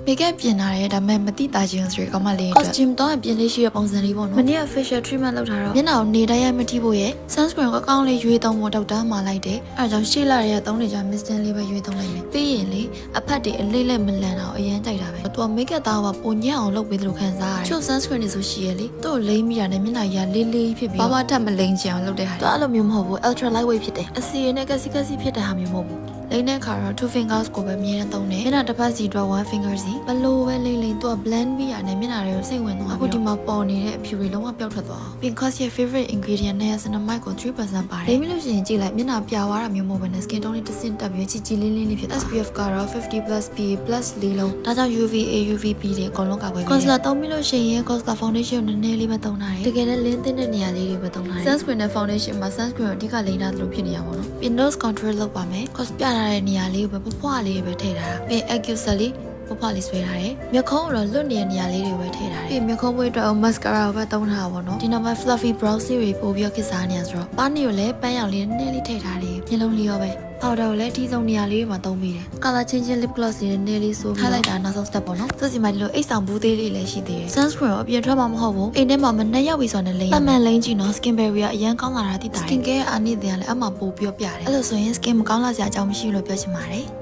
Makeup ပြင်လာတယ်ဒါပေမဲ့မတိတာချင်းဆိုရကောင်းမလေး costume တော့ပြင်လေးရှိတဲ့ပုံစံလေးပေါ့နော်မနေ့က facial treatment လုပ်ထားတော့မျက်နှာကိုနေတိုင်းရမထိဖို့ရဲ့ sunscreen ကိုအကောင်းလေးရွေးသုံးဖို့ဒေါက်တာမှာလိုက်တယ်အဲဒါကြောင့်ရှေ့လာရဲ့သုံးနေကြ mistin လေးပဲရွေးသုံးလိုက်မယ်ပြီးရင်လေအဖက်တွေအလေးလက်မလန်တော့အရင်ကြိုက်တာပဲသူက makeup သားကပုံညံ့အောင်လုပ်ပေးသလိုခံစားရတယ်ချို့ sunscreen တွေဆိုရှိရလေသူ့ကိုလိမ့်မိတာနဲ့မျက်နှာကြီးကလေးလေးဖြစ်ပြီးဘာမှထပ်မလိမ့်ချင်အောင်လုပ်တဲ့ဟာသူအဲ့လိုမျိုးမဟုတ်ဘူး ultra lightweight ဖြစ်တယ်အစီရနဲ့ကစီဖြစ်တဲ့ဟာမျိုးမဟုတ်ဘူးလိမ့်တဲ့ခါတော့ two fingers ကိုပဲအမြဲတမ်းသုံးတယ်မျက်နှာတစ်ဖက်စီတော့ one finger စီဘလို့ပဲလိမ့်သူက blend ပြီးရတယ်မျက်နှာတွေကိုစိတ်ဝင်သွားအခုဒီမှာပေါ်နေတဲ့အဖြူတွေလုံးဝပျောက်ထွက်သွားအောင် Pinkos ရဲ့ favorite ingredient နဲ့ niacinamide ကို 3% ပါတယ်လိမ့်လို့ရှိရင်ကြည့်လိုက်မျက်နှာပြာသွားတာမျိုးမဟုတ်ဘဲနဲ့ skin tone လေးတစ်ဆင့်တက်ပြီးကြည်လေးဖြစ်သွား SPF ကတော့ 50+ PA+ လေးလုံးဒါကြောင့် UVA UVB တွေအကုန်လုံးကာကွယ်ပေးတယ် concealer သုံးပြီးလို့ရှိရင် concealer foundation ကိုနည်းနည်းလေးပဲသုံးထားတယ်တကယ်လည်းလင်းသင့်တဲ့နေရာလေးတွေပဲသုံးထားတယ် sunscreen နဲ့ foundation မှာ sunscreen ကိုအဓိကလိမ့်ထားသလိုဖြစ်နေရပါတော့ Pin nose contour လုပ်ပါမယ် cos ပြထားတဲ့နေရာလေးကိုပဲပွားလေးပဲထည့်ထားတာပြီး accusal လေးဖွားလေးဆွဲထားတယ်မျက်ခုံးတော့လွတ်နေတဲ့နေရာလေးတွေပဲထည့်ထားတယ်ပြီးမျက်ခုံးပွေးအတွက် mascara ကိုပဲသုံးထားတာပေါ့နော်ဒီနောက်မှာ fluffy brows တွေပို့ပြီးတော့ခစ်စားနေရဆိုတော့ပန်းနေကိုလည်းပန်းရောင်လေးနည်းနည်းလေးထည့်ထားတယ်မျက်လုံးလေးရောပဲpowder ကိုလည်းအထီးဆုံးနေရာလေးတွေမှာသုံးပြီးတယ် color changing lip gloss လေးနည်းလေးဆိုထားလိုက်တာနောက်ဆုံး step ပေါ့နော်သူစီမှာဒီလိုအိတ်ဆောင်ဘူးသေးလေးလည်းရှိသေးတယ် sunscreen ကိုအပြင်ထွက်မှာမဟုတ်ဘူးအိမ်ထဲမှာမနှက်ရောက်ပြီဆိုတော့လည်းလိမ့်မှန်လိမ့်ကြည့်နော် skin barrier အရင်ကောင်းလာတာသိတာ skin care အာနိသင်ကလည်းအမှပို့ပြီးပြတယ်အဲ့လိုဆိုရင် skin မကောင်းလာစရာအကြောင်းမရှိဘူးလို့ပြောချင်ပါတယ်